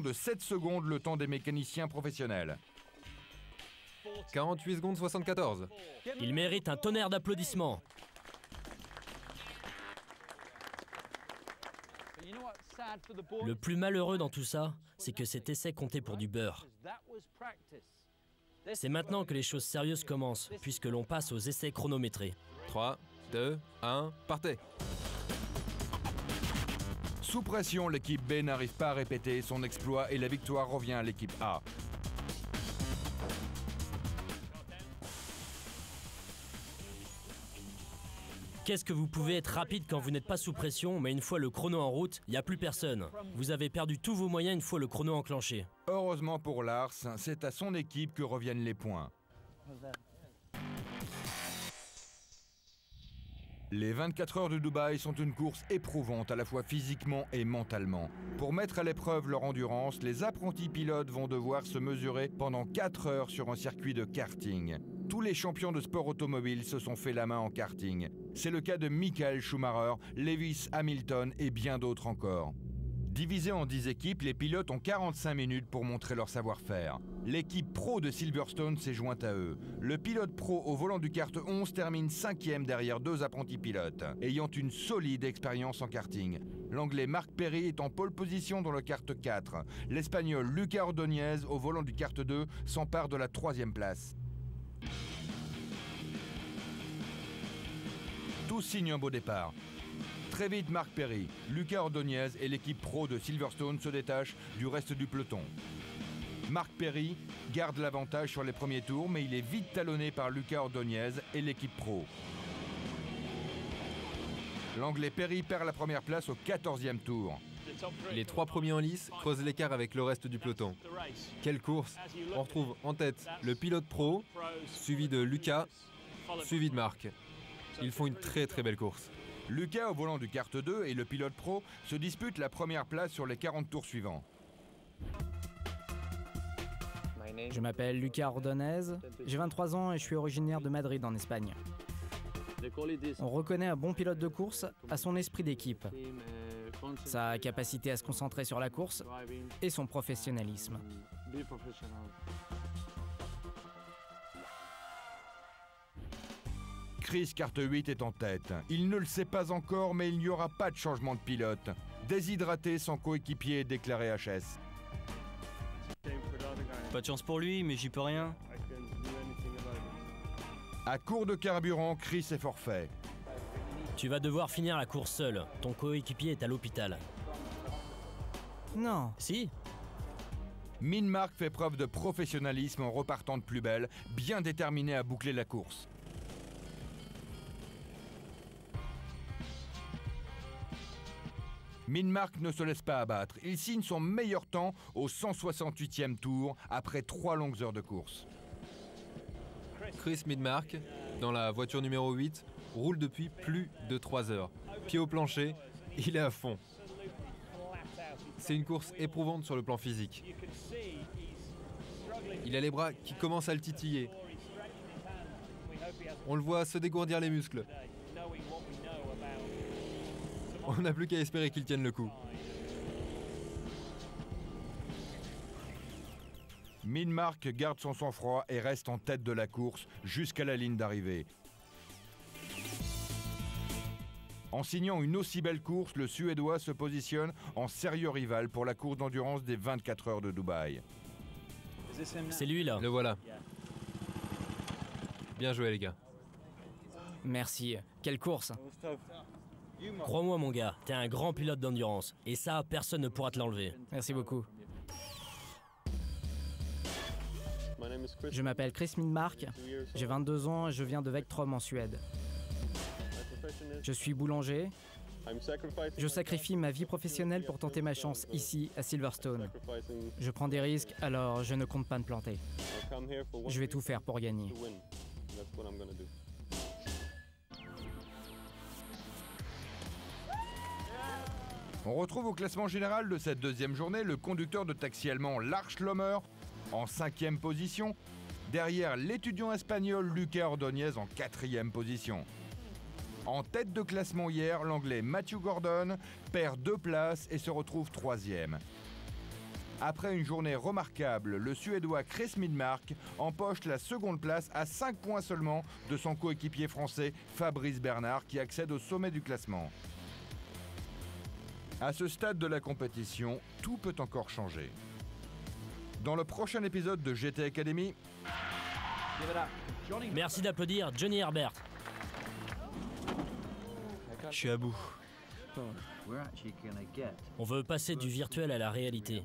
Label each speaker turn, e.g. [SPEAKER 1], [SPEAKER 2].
[SPEAKER 1] de 7 secondes, le temps des mécaniciens professionnels.
[SPEAKER 2] 48 secondes 74.
[SPEAKER 3] Il mérite un tonnerre d'applaudissements. Le plus malheureux dans tout ça, c'est que cet essai comptait pour du beurre. C'est maintenant que les choses sérieuses commencent, puisque l'on passe aux essais chronométrés.
[SPEAKER 2] 3, 2, 1, partez.
[SPEAKER 1] Sous pression, l'équipe B n'arrive pas à répéter son exploit et la victoire revient à l'équipe A.
[SPEAKER 3] Qu'est-ce que vous pouvez être rapide quand vous n'êtes pas sous pression, mais une fois le chrono en route, il n'y a plus personne. Vous avez perdu tous vos moyens une fois le chrono enclenché.
[SPEAKER 1] Heureusement pour Lars, c'est à son équipe que reviennent les points. Les 24 heures de Dubaï sont une course éprouvante à la fois physiquement et mentalement. Pour mettre à l'épreuve leur endurance, les apprentis pilotes vont devoir se mesurer pendant 4 heures sur un circuit de karting. Tous les champions de sport automobile se sont fait la main en karting. C'est le cas de Michael Schumacher, Lewis Hamilton et bien d'autres encore. Divisés en 10 équipes, les pilotes ont 45 minutes pour montrer leur savoir-faire. L'équipe pro de Silverstone s'est jointe à eux. Le pilote pro au volant du kart 11 termine 5e derrière 2 apprentis pilotes, ayant une solide expérience en karting. L'anglais Mark Perry est en pole position dans le kart 4. L'espagnol Luca Ordóñez au volant du kart 2 s'empare de la 3e place. Tous signent un beau départ. Très vite, Mark Perry, Luca Ordóñez et l'équipe pro de Silverstone se détachent du reste du peloton. Mark Perry garde l'avantage sur les premiers tours, mais il est vite talonné par Luca Ordóñez et l'équipe pro. L'anglais Perry perd la première place au 14e tour.
[SPEAKER 2] Les 3 premiers en lice creusent l'écart avec le reste du peloton. Quelle course! On retrouve en tête le pilote pro, suivi de Luca, suivi de Mark. Ils font une très belle course.
[SPEAKER 1] Luca au volant du kart 2 et le pilote pro se disputent la première place sur les 40 tours suivants.
[SPEAKER 4] Je m'appelle Luca Ordóñez, j'ai 23 ans et je suis originaire de Madrid en Espagne. On reconnaît un bon pilote de course à son esprit d'équipe, sa capacité à se concentrer sur la course et son professionnalisme.
[SPEAKER 1] Chris Kart 8 est en tête. Il ne le sait pas encore, mais il n'y aura pas de changement de pilote. Déshydraté, son coéquipier est déclaré HS.
[SPEAKER 5] Pas de chance pour lui, mais j'y peux rien.
[SPEAKER 1] À court de carburant, Chris est forfait.
[SPEAKER 3] Tu vas devoir finir la course seul. Ton coéquipier est à l'hôpital.
[SPEAKER 4] Non.
[SPEAKER 3] Si?
[SPEAKER 1] Min-Mark fait preuve de professionnalisme en repartant de plus belle, bien déterminé à boucler la course. Min-Mark ne se laisse pas abattre. Il signe son meilleur temps au 168e tour après 3 longues heures de course.
[SPEAKER 2] Chris Min-Mark, dans la voiture numéro 8, roule depuis plus de 3 heures. Pied au plancher, il est à fond. C'est une course éprouvante sur le plan physique. Il a les bras qui commencent à le titiller. On le voit se dégourdir les muscles. On n'a plus qu'à espérer qu'il tienne le coup.
[SPEAKER 1] Min-Mark garde son sang-froid et reste en tête de la course jusqu'à la ligne d'arrivée. En signant une aussi belle course, le Suédois se positionne en sérieux rival pour la course d'endurance des 24 heures de Dubaï.
[SPEAKER 3] C'est lui là.
[SPEAKER 2] Le voilà. Bien joué les gars.
[SPEAKER 4] Merci. Quelle course!
[SPEAKER 3] Crois-moi mon gars, t'es un grand pilote d'endurance. Et ça, personne ne pourra te l'enlever.
[SPEAKER 4] Merci beaucoup. Je m'appelle Chris Min-Mark, j'ai 22 ans et je viens de Vectrom en Suède. Je suis boulanger. Je sacrifie ma vie professionnelle pour tenter ma chance ici, à Silverstone. Je prends des risques, alors je ne compte pas me planter. Je vais tout faire pour gagner.
[SPEAKER 1] On retrouve au classement général de cette deuxième journée le conducteur de taxi allemand Lars Lohmer en 5e position, derrière l'étudiant espagnol Luca Ordóñez en 4e position. En tête de classement hier, l'anglais Matthew Gordon perd 2 places et se retrouve 3e. Après une journée remarquable, le Suédois Chris Midmark empoche la seconde place à 5 points seulement de son coéquipier français Fabrice Bernard qui accède au sommet du classement. À ce stade de la compétition, tout peut encore changer. Dans le prochain épisode de GT Academy...
[SPEAKER 3] Merci d'applaudir Johnny Herbert.
[SPEAKER 5] Je suis à bout.
[SPEAKER 3] On veut passer du virtuel à la réalité.